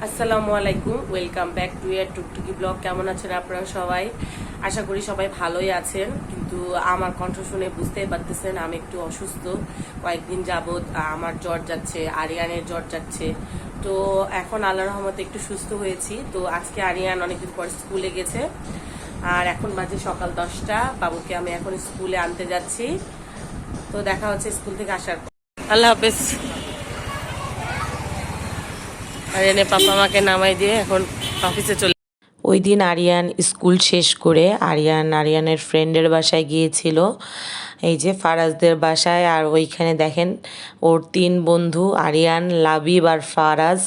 আসসালামু আলাইকুম, welcome back to year Tuktuki blog. কেমন আছেন আপনারা সবাই? আশা করি সবাই ভালোই আছেন। কিন্তু আমার কণ্ঠ শুনে বুঝতেই পারতেছেন আমি একটু অসুস্থ। কয়েকদিন যাবৎ আমার জ্বর যাচ্ছে, আরিয়ানের জ্বর যাচ্ছে। তো এখন আল্লাহর রহমতে একটু সুস্থ হয়েছি। তো আজকে আরিয়ান অনেকদিন পর স্কুলে গেছে, আর এখন বাজে সকাল 10টা। বাবুকে আমি এখন স্কুলে আনতে যাচ্ছি। তো দেখা হচ্ছে স্কুল থেকে আসার পর। আল্লাহ হাফেজ। আরিয়ানের পাপা মাকে নামাই দিয়ে এখন অফিসে চলে। ওই দিন আরিয়ান স্কুল শেষ করে আরিয়ানের ফ্রেন্ডের বাসায় গিয়েছিল, এই যে ফারাজদের বাসায়। আর ওইখানে দেখেন ওর 3 বন্ধু আরিয়ান, লাবিব আর ফারাজ,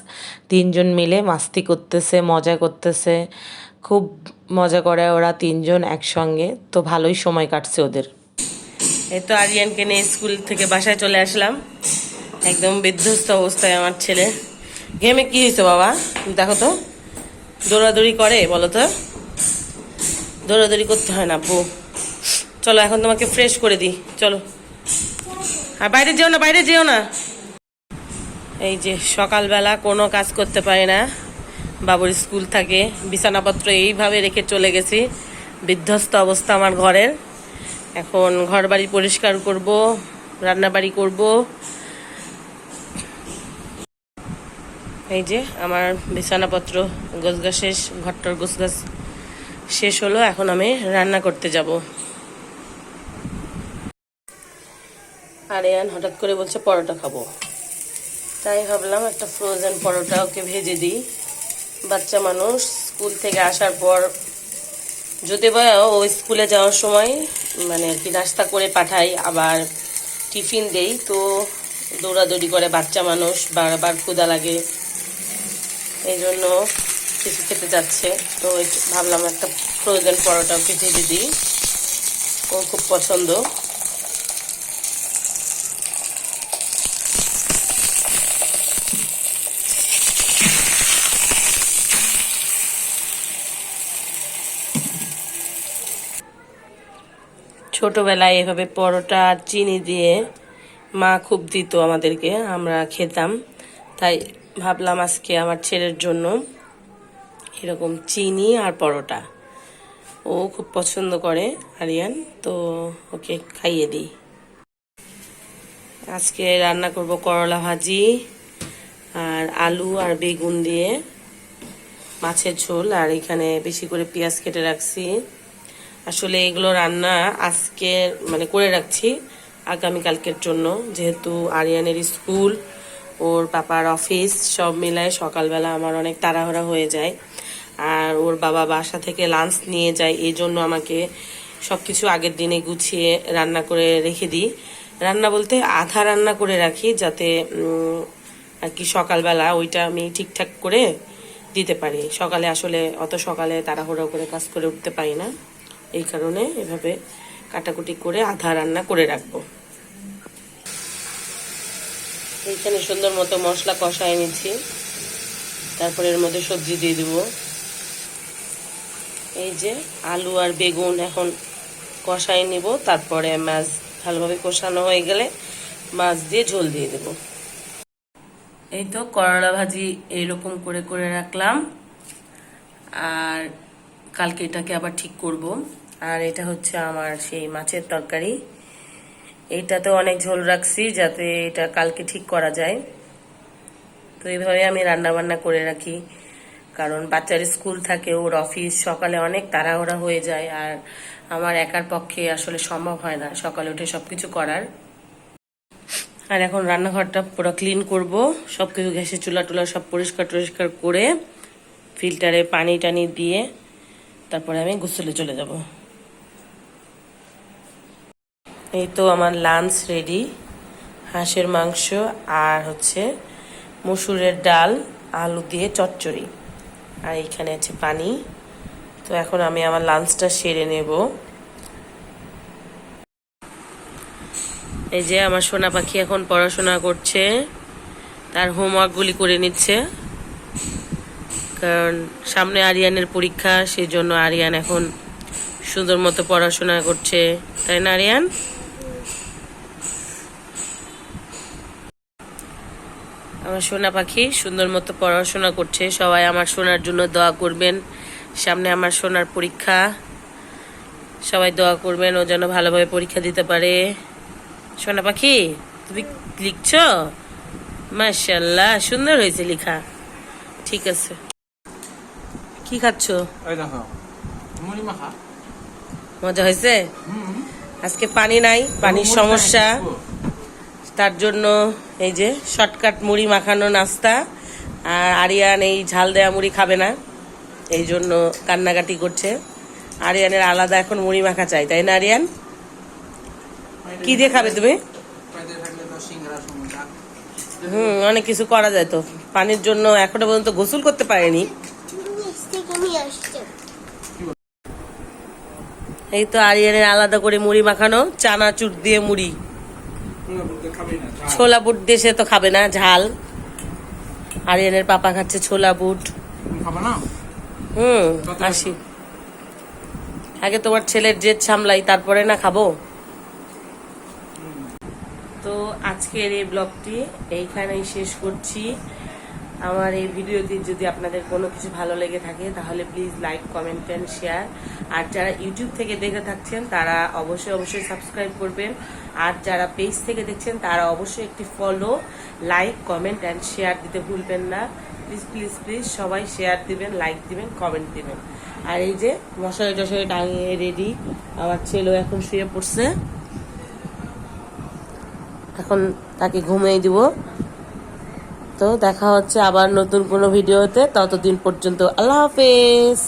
3জন মিলে মাস্তি করতেছে, মজা করতেছে। খুব মজা করে ওরা 3জন একসঙ্গে। তো ভালোই সময় কাটছে ওদের। এই তো আরিয়ানকে নিয়ে স্কুল থেকে বাসায় চলে আসলাম। একদম বিধ্বস্ত অবস্থায় আমার ছেলে। গেমে কি হয়েছে বাবা? দেখো তো, দৌড়াদৌড়ি করে বলো তো? দৌড়াদৌড়ি করতে হয় না বউ। চলো এখন তোমাকে ফ্রেশ করে দিই, চলো। আর বাইরে যেও না, বাইরে যেও না। এই যে সকালবেলা কোনো কাজ করতে পারি না, বাবুর স্কুল থাকে। বিছানাপত্র এইভাবে রেখে চলে গেছি। বিধ্বস্ত অবস্থা আমার ঘরের। এখন ঘর বাড়ি পরিষ্কার করব, রান্নাবাড়ি করব। এই যে আমার বিছানাপত্র গোছগা শেষ, ঘরটার গোছগাছ শেষ হলো। এখন আমি রান্না করতে যাব। আরিয়ান হঠাৎ করে বলছে পরোটা খাবো, তাই ভাবলাম একটা ফ্রোজেন পরোটা ওকে ভেজে দিই। বাচ্চা মানুষ স্কুল থেকে আসার পর, যদি বা ও স্কুলে যাওয়ার সময় মানে আর কি নাস্তা করে পাঠাই, আবার টিফিন দেই, তো দৌড়াদৌড়ি করে বাচ্চা মানুষ, বারবার ক্ষুধা লাগে, এই জন্য কিছু খেতে যাচ্ছে। তো ভাবলাম একটা ফ্রোজেন পরোটা ওকে ভেজে দিই, ও খুব পছন্দ। ছোটবেলায় এভাবে পরোটা আর চিনি দিয়ে মা খুব দিত আমাদেরকে, আমরা খেতাম। তাই ভাবলাম আজকে আমার ছেলের জন্য এরকম চিনি আর পরোটা, ও খুব পছন্দ করে আরিয়ান, তো ওকে খাইয়ে দিই। আজকে রান্না করব করলা ভাজি আর আলু আর বেগুন দিয়ে মাছের ঝোল। আর এখানে বেশি করে পেঁয়াজ কেটে রাখছি। আসলে এগুলো রান্না আজকে মানে করে রাখছি আগামীকালকের জন্য, যেহেতু আরিয়ানের স্কুল, ওর পাপার অফিস সব মিলায় সকালবেলা আমার অনেক তাড়াহুড়া হয়ে যায়। আর ওর বাবা বাসা থেকে লাঞ্চ নিয়ে যায়, এই জন্য আমাকে সব কিছু আগের দিনে গুছিয়ে রান্না করে রেখে দিই। রান্না বলতে আধা রান্না করে রাখি, যাতে আর কি সকালবেলা ওইটা আমি ঠিকঠাক করে দিতে পারি। সকালে আসলে অত সকালে তাড়াহুড়ো করে কাজ করে উঠতে পারি না, এই কারণে এভাবে কাটাকুটি করে আধা রান্না করে রাখবো। এইখানে সুন্দর মতো মশলা কষায় নিচ্ছি, তারপরে এর মধ্যে সবজি দিয়ে দিব। এই যে আলু আর বেগুন এখন কষায় নিব, তারপরে মাছ ভালোভাবে কষানো হয়ে গেলে মাছ দিয়ে ঝোল দিয়ে দেব। এই তো করলা ভাজি এইরকম করে করে রাখলাম, আর কালকে এটাকে আবার ঠিক করব। আর এটা হচ্ছে আমার সেই মাছের তরকারি, এইটাতে অনেক ঝোল রাখছি যাতে এটা কালকে ঠিক করা যায়। তো এইভাবে আমি রান্না বান্না করে রাখি, কারণ বাচ্চার স্কুল থাকে, ওর অফিস, সকালে অনেক তাড়াহুড়া হয়ে যায়। আর আমার একার পক্ষে আসলে সম্ভব হয় না সকালে উঠে সবকিছু করার। আর এখন রান্নাঘরটা পুরো ক্লিন করব, সবকিছু গ্যাসের চুলা টুলা সব পরিষ্কার টরিষ্কার করে ফিল্টারে পানি টানি দিয়ে তারপরে আমি গোসলে চলে যাব। এই তো আমার লাঞ্চ রেডি, হাঁসের মাংস আর হচ্ছে মসুরের ডাল, আলু দিয়ে চচ্চড়ি, আর এইখানে আছে পানি। তো এখন আমি আমার লাঞ্চটা সেরে নেব। এই যে আমার সোনা পাখি এখন পড়াশোনা করছে, তার হোমওয়ার্কগুলি করে নিচ্ছে, কারণ সামনে আরিয়ানের পরীক্ষা, সেই জন্য আরিয়ান এখন সুন্দর মতো পড়াশোনা করছে, তাই না আরিয়ান? আমার আমার সোনা পাখি সুন্দর মতো পড়াশোনা করছে। সবাই আমার সোনার জন্য দোয়া করবেন। সামনে আমার সোনার পরীক্ষা, সবাই দোয়া করবেন ও যেন ভালোভাবে পরীক্ষা দিতে পারে। সোনা পাখি তুমি লিখছো? মাশাআল্লাহ, সুন্দর হয়েছে লেখা। ঠিক আছে, কি খাচ্ছ? মজা হয়েছে? আজকে পানি নাই, পানির সমস্যা, তার জন্য এই যে শর্টকাট মুড়ি মাখানো নাস্তা। আর আরিয়ান এই ঝাল দেওয়া মুড়ি খাবে না, এই জন্য কান্নাকাটি করছে। আরিয়ানের আলাদা এখন মুড়ি মাখা চাই, তাই না আরিয়ান? কি দিয়ে খাবে তুমি? অনেক কিছু করা যায় তো। পানির জন্য এখনো পর্যন্ত গোসল করতে পারেনি। এই তো আরিয়ানের আলাদা করে মুড়ি মাখানো, চানাচুর দিয়ে মুড়ি। ছোলা বুট দিয়ে সে তো খাবে না, ঝাল। আরিয়ানের পাপা খাচ্ছে ছোলা বুট। আসি, আগে তোমার ছেলের জেদ সামলাই, তারপরে না খাবো। তো আজকের এই ব্লগটি এইখানেই শেষ করছি। আমার এই ভিডিওটি যদি আপনাদের কোনো কিছু ভালো লেগে থাকে তাহলে please like, comment and share. আর যারা ইউটিউব থেকে দেখে থাকছেন তারা অবশ্যই সাবস্ক্রাইব করবেন। আর যারা পেজ থেকে দেখছেন তারা অবশ্যই একটি follow, like, comment and share দিতে ভুলবেন না। প্লিজ প্লিজ প্লিজ সবাই শেয়ার দিবেন, লাইক দিবেন, কমেন্ট দিবেন। আর এই যে মশারি টশারি টাঙিয়ে রেডি, আমার ছেলেও এখন শুয়ে পড়ছে, এখন তাকে ঘুমিয়ে দিব। তো দেখা হচ্ছে আবার নতুন কোনো ভিডিওতে, ততদিন পর্যন্ত আল্লাহ হাফেজ।